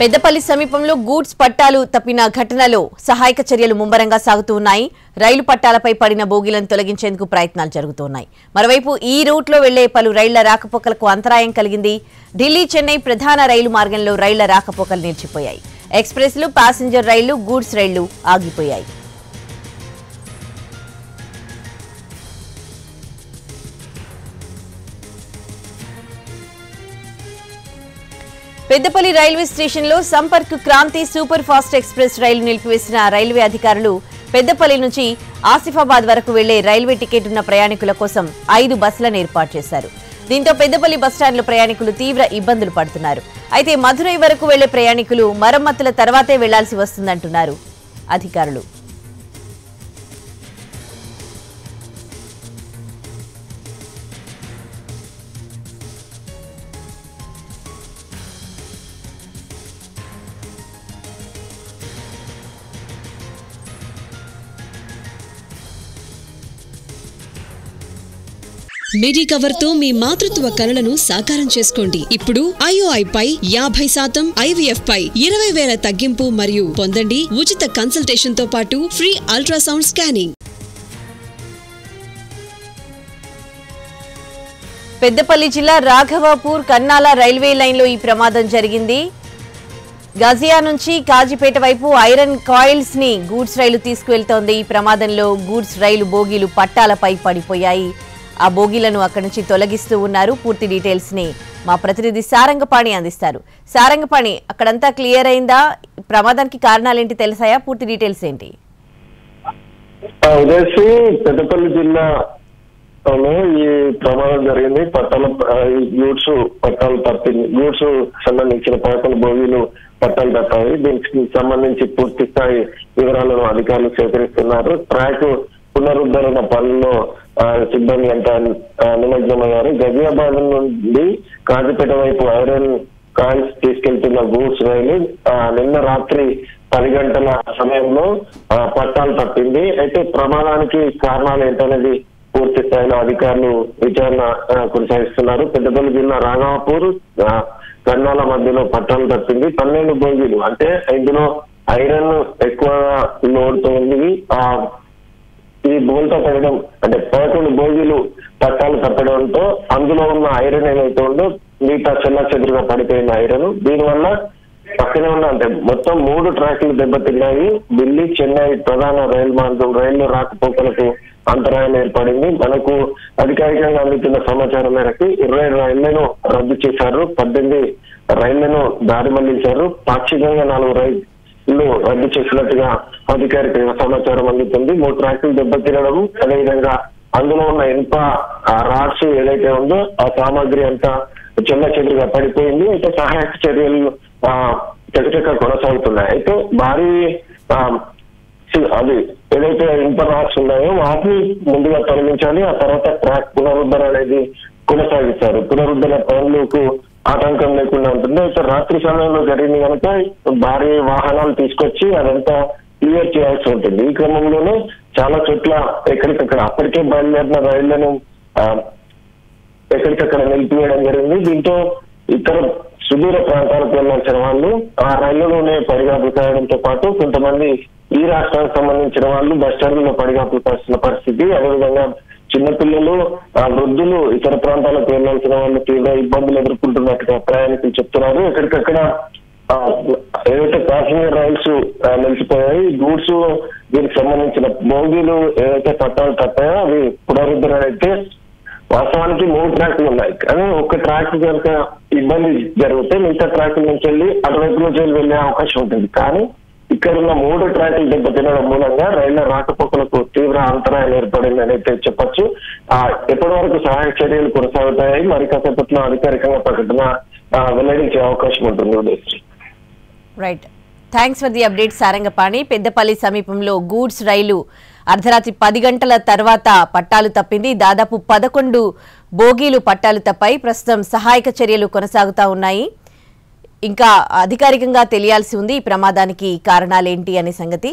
పెద్దపల్లి సమీపంలో గూడ్స్ పట్టాలు తప్పిన ఘటనలో సహాయక చర్యలు ముమ్మరంగా సాగుతూ ఉన్నాయి. రైలు పట్టాలపై పడిన బోగీలను తొలగించేందుకు ప్రయత్నాలు జరుగుతున్నాయి. మరోవైపు ఈ రూట్లో వెళ్లే పలు రైళ్ల రాకపోకలకు అంతరాయం కలిగింది. ఢిల్లీ చెన్నై ప్రధాన రైలు మార్గంలో రైళ్ల రాకపోకలు నిలిచిపోయాయి. ఎక్స్ప్రెస్లు, ప్యాసింజర్ రైళ్లు, గూడ్స్ రైళ్లు ఆగిపోయాయి. పెద్దపల్లి రైల్వే స్టేషన్లో Sampark Kranti super fast express రైలు నిలిపివేసిన రైల్వే అధికారులు పెద్దపల్లి నుంచి ఆసిఫాబాద్ వరకు వెళ్లే రైల్వే టికెట్ ఉన్న ప్రయాణికుల కోసం 5 బస్సులను ఏర్పాటు చేశారు. దీంతో పెద్దపల్లి బస్టాండ్లో ప్రయాణికులు తీవ్ర ఇబ్బందులు పడుతున్నారు. అయితే మధురై వరకు వెళ్లే ప్రయాణికులు మరమ్మతుల తర్వాతే వెళ్లాల్సి వస్తుందంటున్నారు అధికారులు. మెడికవర్ తో మీ మాతృత్వ కలలను సాకారం చేసుకోండి. ఇప్పుడు IOI పై 50%, IVF పై 20,000 తగ్గింపు మరియు పొందండి ఉచిత కన్సల్టేషన్ తో పాటు ఫ్రీ అల్ట్రాసౌండ్ స్కానింగ్. పెద్దపల్లి జిల్లా రాఘవాపూర్ కన్నాల రైల్వే లైన్లో ఈ ప్రమాదం జరిగింది. గజియా నుంచి కాజీపేట వైపు ఐరన్ కాయిల్స్ ని గూడ్స్ రైలు తీసుకువెళ్తోంది. ఈ ప్రమాదంలో గూడ్స్ రైలు బోగీలు పట్టాలపై పడిపోయాయి. ఆ బోగీలను అక్కడి నుంచి తొలగిస్తూ ఉన్నారు. పూర్తి డీటెయిల్స్ ని మా ప్రతినిధి సారంగపాణి అందిస్తారు. సారంగపాణి, అక్కడంతా క్లియర్ అయిందా? ప్రమాదానికి కారణాలేంటి తెలిసాయా? పూర్తి డీటెయిల్స్ ఏంటి? ఉదయశ్రీ, పెద్దపల్లి జిల్లాలో ఈ ప్రమాదం జరిగింది. గూడ్స్ పట్టాలు తప్పింది. గూడ్స్ సంబంధించిన 11 బోగీలు పట్టాలు తప్పాయి. దీనికి సంబంధించి పూర్తి స్థాయి వివరాలను అధికారులు సేకరిస్తున్నారు. ట్రాక్ పునరుద్ధరణ పనుల్లో సిబ్బంది అంతా నిమగ్నమయ్యారు. గజియాబాద్ నుండి కాజీపేట వైపు ఐరన్ కాయిల్స్ తీసుకెళ్తున్న గూడ్స్ రైలు నిన్న రాత్రి 10 గంటల సమయంలో పట్టాలు తప్పింది. అయితే ప్రమాదానికి కారణాలు ఏంటనేది పూర్తి స్థాయిలో అధికారులు విచారణ కొనసాగిస్తున్నారు. పెద్దపల్లి జిల్లా రాఘవాపూర్ కర్నాల మధ్యలో పట్టాలు తప్పింది. 12 బోగీలు, అంటే ఇందులో ఐరన్ ఎక్కువగా లోడ్తో ఉంది. ఈ బోల్తో పడడం అంటే 11 బోగీలు పట్టాలు తప్పడంతో అందులో ఉన్న ఐరన్ ఏదైతే ఉందో మిగతా చెల్లాచెదురుగా పడిపోయిన ఐరన్, దీనివల్ల పక్కనే ఉన్న అంటే మొత్తం 3 ట్రాక్లు దెబ్బతిన్నాయి. ఢిల్లీ చెన్నై ప్రధాన రైలు మార్గం రైళ్లు రాకపోకలకు అంతరాయం ఏర్పడింది. మనకు అధికారికంగా అందుతున్న సమాచారం మేరకు 20 రైళ్లను రద్దు చేశారు, 18 రైళ్లను దారి మళ్లించారు, పాక్షికంగా 4 రైళ్లు రద్దు చేసినట్టుగా అధికారిక సమాచారం అందుతుంది. 3 ట్రాక్లు దెబ్బతినడం, అదేవిధంగా అందులో ఉన్న ఇనుప రాడ్స్ ఏదైతే ఉందో ఆ సామాగ్రి అంతా చెల్లచెదురుగా పడిపోయింది. అయితే సహాయక చర్యలు చకచక కొనసాగుతున్నాయి. అయితే భారీ అది ఏదైతే ఇనుప రాడ్స్ ఉన్నాయో వాటిని ముందుగా తొలగించాలి. ఆ తర్వాత ట్రాక్ పునరుద్ధరణ అనేది కొనసాగిస్తారు. పునరుద్ధరణ పనులకు ఆటంకం లేకుండా ఉంటుంది. అయితే రాత్రి సమయంలో జరిగింది కనుక భారీ వాహనాలు తీసుకొచ్చి అదంతా క్లియర్ చేయాల్సి ఉంటుంది. ఈ క్రమంలోనే చాలా చోట్ల ఎక్కడికక్కడ అప్పటికే బయలుదేరిన రైళ్లను ఎక్కడికక్కడ నిలిపివేయడం జరిగింది. దీంతో ఇతర సుదూర ప్రాంతాలకు వెళ్లాల్సిన వాళ్ళు ఆ రైళ్లలోనే పడిగాపులు కాయడంతో పాటు కొంతమంది ఈ రాష్ట్రానికి సంబంధించిన వాళ్ళు బస్టాండ్లలో పడిగాపులు కాస్తున్న పరిస్థితి. అదేవిధంగా చిన్నపిల్లలు, వృద్ధులు, ఇతర ప్రాంతాలకు వెళ్లాల్సిన వాళ్ళు తీవ్ర ఇబ్బందులు ఎదుర్కొంటున్నట్టుగా ప్రయాణికులు చెప్తున్నారు. ఎక్కడికక్కడ ఏదైతే ప్యాసింజర్ రైల్స్ నిలిచిపోయాయి, గూడ్స్ దీనికి సంబంధించిన బోగీలు ఏదైతే పట్టాలు తప్పాయో అవి పునరుద్ధరణ అయితే వాస్తవానికి 3 ట్రాక్లు ఉన్నాయి. కానీ ఒక ట్రాక్ కనుక ఇబ్బంది జరిగితే మిగతా ట్రాక్ల నుంచి వెళ్ళి అటువైపు నుంచి వెళ్ళే అవకాశం ఉంటుంది. కానీ ఇక్కడ ఉన్న 3 ట్రాక్లు దెబ్బతినడం మూలంగా రైళ్ల రాకపోకలకు తీవ్ర అంతరాయం ఏర్పడిందని అయితే చెప్పొచ్చు. ఎప్పటి వరకు సహాయక చర్యలు కొనసాగుతాయి, మరి కాసేపట్లో అధికారికంగా ప్రకటన వెల్లడించే అవకాశం ఉంటుంది. Right, thanks for the update Sarangapani. Peddapalli సమీపంలో గూడ్స్ రైలు అర్ధరాత్రి 10 గంటల తర్వాత పట్టాలు తప్పింది. దాదాపు 11 బోగీలు పట్టాలు తప్పాయి. ప్రస్తుతం సహాయక చర్యలు కొనసాగుతా ఉన్నాయి. ఇంకా అధికారికంగా తెలియాల్సి ఉంది ఈ ప్రమాదానికి కారణాలేంటి అనే సంగతి.